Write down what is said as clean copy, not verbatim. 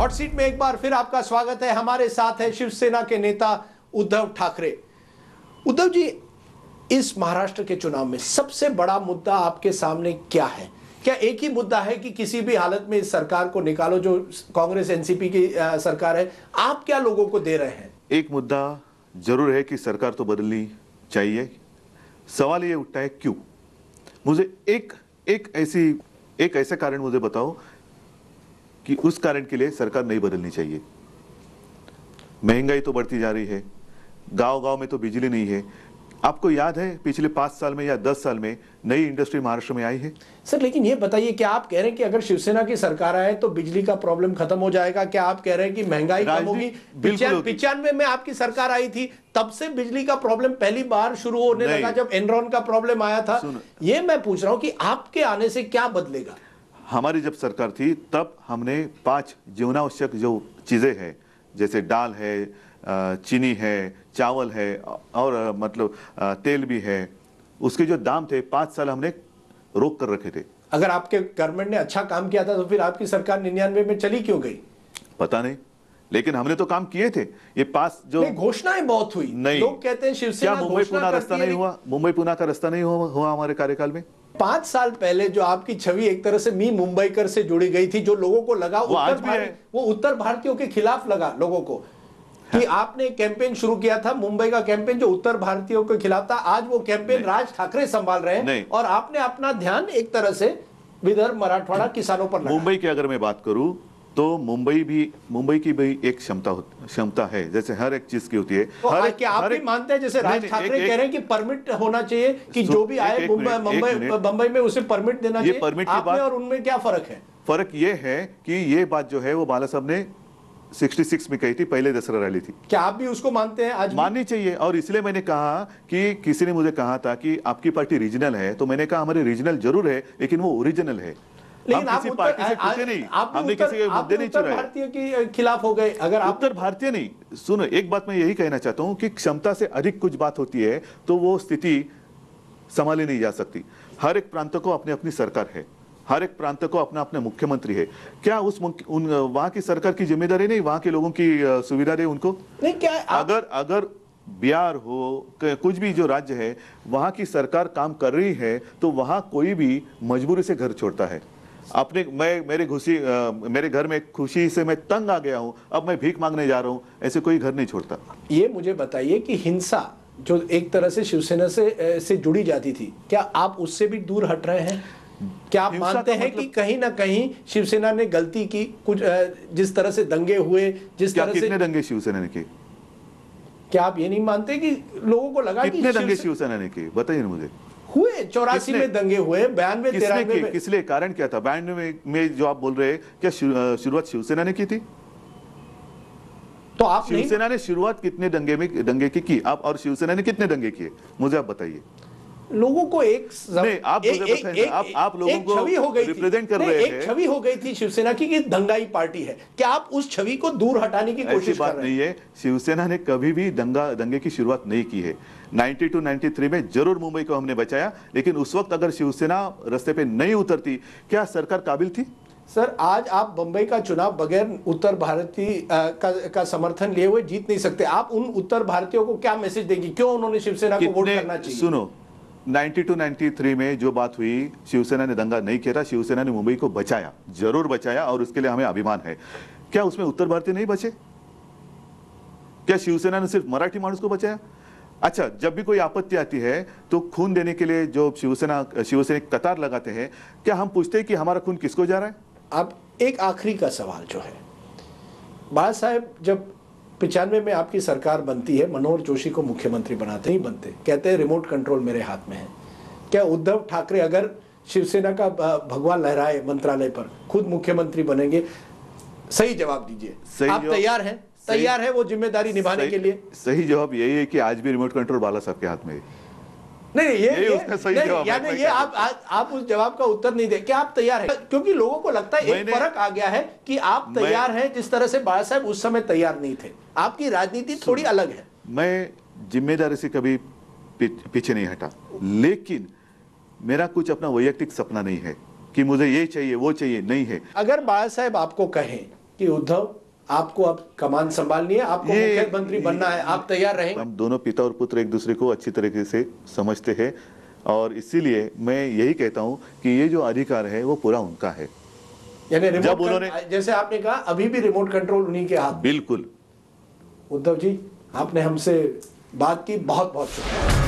Hot seat में एक बार फिर आपका स्वागत है। हमारे साथ है शिवसेना के नेता उद्धव ठाकरे। उद्धव जी, इस महाराष्ट्र के चुनाव में सबसे बड़ा मुद्दा आपके सामने क्या है? क्या एक ही मुद्दा है कि किसी भी हालत में इस सरकार को निकालो, जो कांग्रेस एनसीपी की सरकार है? आप क्या लोगों को दे रहे हैं? एक मुद्दा जरूर है कि सरकार तो बदलनी चाहिए। सवाल ये उठता है क्यों? मुझे एक ऐसा कारण मुझे बताओ कि उस कारण के लिए सरकार नहीं बदलनी चाहिए। महंगाई तो बढ़ती जा रही है, गांव-गांव में तो बिजली नहीं है। आपको याद है पिछले 5 साल में या 10 साल में नई इंडस्ट्री महाराष्ट्र में आई है? सर, लेकिन ये बताइए, क्या आप कह रहे हैं कि अगर शिवसेना की सरकार आए तो बिजली का प्रॉब्लम खत्म हो जाएगा? क्या आप कह रहे हैं कि महंगाई कम होगी? 95 में आपकी सरकार आई थी, तब से बिजली का प्रॉब्लम पहली बार शुरू होने लगा जब एनरॉन का प्रॉब्लम आया था। ये मैं पूछ रहा हूं कि आपके आने से क्या बदलेगा? हमारी जब सरकार थी तब हमने 5 जीवनावश्यक जो चीजें हैं, जैसे दाल है, चीनी है, चावल है और मतलब तेल भी है, उसके जो दाम थे 5 साल हमने रोक कर रखे थे। अगर आपके गवर्नमेंट ने अच्छा काम किया था तो फिर आपकी सरकार 99 में चली क्यों गई? पता नहीं, लेकिन हमने तो काम किए थे। ये 5 जो घोषणाएं बहुत हुई, नहीं, लोग कहते हैं शिवसेना क्या मुंबई पुणे रास्ता नहीं हुआ? मुंबई पुणे का रास्ता नहीं हुआ हमारे कार्यकाल में? 5 साल पहले जो आपकी छवि एक तरह से मी मुंबईकर से जुड़ी गई थी, जो लोगों को लगा वो उत्तर भारतीयों के खिलाफ लगा लोगों को कि आपने कैंपेन शुरू किया था, मुंबई का कैंपेन जो उत्तर भारतीयों के खिलाफ था। आज वो कैंपेन राज ठाकरे संभाल रहे हैं और आपने अपना ध्यान एक तरह से विदर्भ, मराठवाड़ा, किसानों पर लगा। मुंबई की अगर मैं बात करूं तो मुंबई की भी एक क्षमता है, जैसे हर एक चीज की होती है। तो क्या आप भी मानते हैं, जैसे राज ठाकरे कह रहे हैं कि परमिट होना चाहिए कि जो भी आए मुंबई में उसे परमिट देना चाहिए? परमिट की बात और उनमें क्या फर्क है? फर्क ये है कि ये बात जो है वो बाला साहब ने 66 में कही थी, पहले दसरा रैली थी। क्या आप भी उसको मानते हैं? आज माननी चाहिए। और इसलिए मैंने कहा कि किसी ने मुझे कहा था कि आपकी पार्टी रीजनल है, तो मैंने कहा हमारी रीजनल जरूर है लेकिन वो ओरिजिनल है। लेकिन हम किसी पार्टी से खुश नहीं, हमने किसी के मुद्दे नहीं चुराए। भारतीय के खिलाफ हो गए। अगर आप उत्तर भारतीय नहीं, सुनो, एक बात मैं यही कहना चाहता हूं कि क्षमता से अधिक कुछ बात होती है तो वो स्थिति संभाली नहीं जा सकती। हर एक प्रांत को अपनी अपनी सरकार है, हर एक प्रांत को अपना अपना मुख्यमंत्री है। क्या वहां की सरकार की जिम्मेदारी नहीं वहां के लोगों की सुविधा दे उनको? नहीं, क्या अगर बिहार हो, कुछ भी जो राज्य है वहां की सरकार काम कर रही है तो वहां कोई भी मजबूरी से घर छोड़ता है। मेरे घर में खुशी से मैं तंग आ गया हूं, अब मैं भीख मांगने जा रहा हूं, ऐसे कोई घर नहीं छोड़ता। ये मुझे बताइए कि हिंसा जो एक तरह से शिवसेना से जुड़ी जाती थी, क्या आप उससे भी दूर हट रहे हैं? क्या आप मानते हैं कि कहीं ना कहीं शिवसेना ने गलती की? कुछ जिस तरह से दंगे हुए, जिस तरह से कितने दंगे शिवसेना ने किए? क्या आप ये नहीं मानते कि लोगों को लगा कितने दंगे शिवसेना ने किए? बताइए ना मुझे। हुए 84 में दंगे हुए, 92, 93 में। किस लिए? कारण क्या था? 92 में जो आप बोल रहे हैं, क्या शुरुआत शिवसेना ने की थी? तो आप शिवसेना ने शुरुआत कितने दंगे की आप, और शिवसेना ने कितने दंगे किए मुझे आप बताइए। लोगों को आप लोगों को छवि हो गई रिप्रेजेंट कर रहे हैं। एक छवि हो गई थी शिवसेना की कि दंगाई पार्टी है। क्या आप उस छवि को दूर हटाने की कोशिश कर रहे हैं? बात नहीं है। शिवसेना ने कभी भी दंगे की शुरुआत नहीं की है। 92-93 में जरूर मुंबई को हमने बचाया, लेकिन उस वक्त अगर शिवसेना रास्ते पे नहीं उतरती, क्या सरकार काबिल थी? सर, आज आप बंबई का चुनाव बगैर उत्तर भारतीय का समर्थन लिए हुए जीत नहीं सकते। आप उन उत्तर भारतीयों को क्या मैसेज देंगे? क्यों उन्होंने शिवसेना को वोट करना चाहिए? सुनो, 92-93 में जो बात हुई, शिवसेना ने दंगा नहीं किया था, शिवसेना ने मुंबई को बचाया, जरूर बचाया, और उसके लिए हमें अभिमान है। क्या उसमें उत्तर भारतीय नहीं बचे? क्या शिवसेना ने सिर्फ मराठी मानुस को बचाया? अच्छा, जब भी कोई आपत्ति आती है तो खून देने के लिए जो शिवसैनिक कतार लगाते हैं, क्या हम पूछते हैं कि हमारा खून किसको जा रहा है? अब एक आखिरी का सवाल जो है, बाला साहब जब 95 में आपकी सरकार बनती है, मनोहर जोशी को मुख्यमंत्री बनाते नहीं बनते, कहते हैं रिमोट कंट्रोल मेरे हाथ में है। क्या उद्धव ठाकरे अगर शिवसेना का भगवा लहराए मंत्रालय पर, खुद मुख्यमंत्री बनेंगे? सही जवाब दीजिए। आप तैयार हैं? तैयार है वो जिम्मेदारी निभाने के लिए? सही जवाब यही है कि आज भी रिमोट कंट्रोल बाला साहब के हाथ में है। नहीं, ये आप उस जवाब का उत्तर नहीं दे। क्या आप तैयार हैं? क्योंकि लोगों को लगता है एक फर्क आ गया है कि आप तैयार हैं, जिस तरह से बाला साहब उस समय तैयार नहीं थे। आपकी राजनीति थोड़ी अलग है। मैं जिम्मेदारी से कभी पीछे नहीं हटा, लेकिन मेरा कुछ अपना वैयक्तिक सपना नहीं है कि मुझे ये चाहिए वो चाहिए, नहीं है। अगर बाला साहब आपको कहें कि उद्धव आपको अब कमान संभालनी है, आपको मुख्यमंत्री बनना है, आप तैयार रहेंगे? हम दोनों पिता और पुत्र एक दूसरे को अच्छी तरीके से समझते हैं और इसीलिए मैं यही कहता हूं कि ये जो अधिकार है वो पूरा उनका है। यानी जब उन्होंने, जैसे आपने कहा, अभी भी रिमोट कंट्रोल उन्हीं के हाथ। बिल्कुल। उद्धव जी, आपने हमसे बात की, बहुत बहुत शुक्रिया।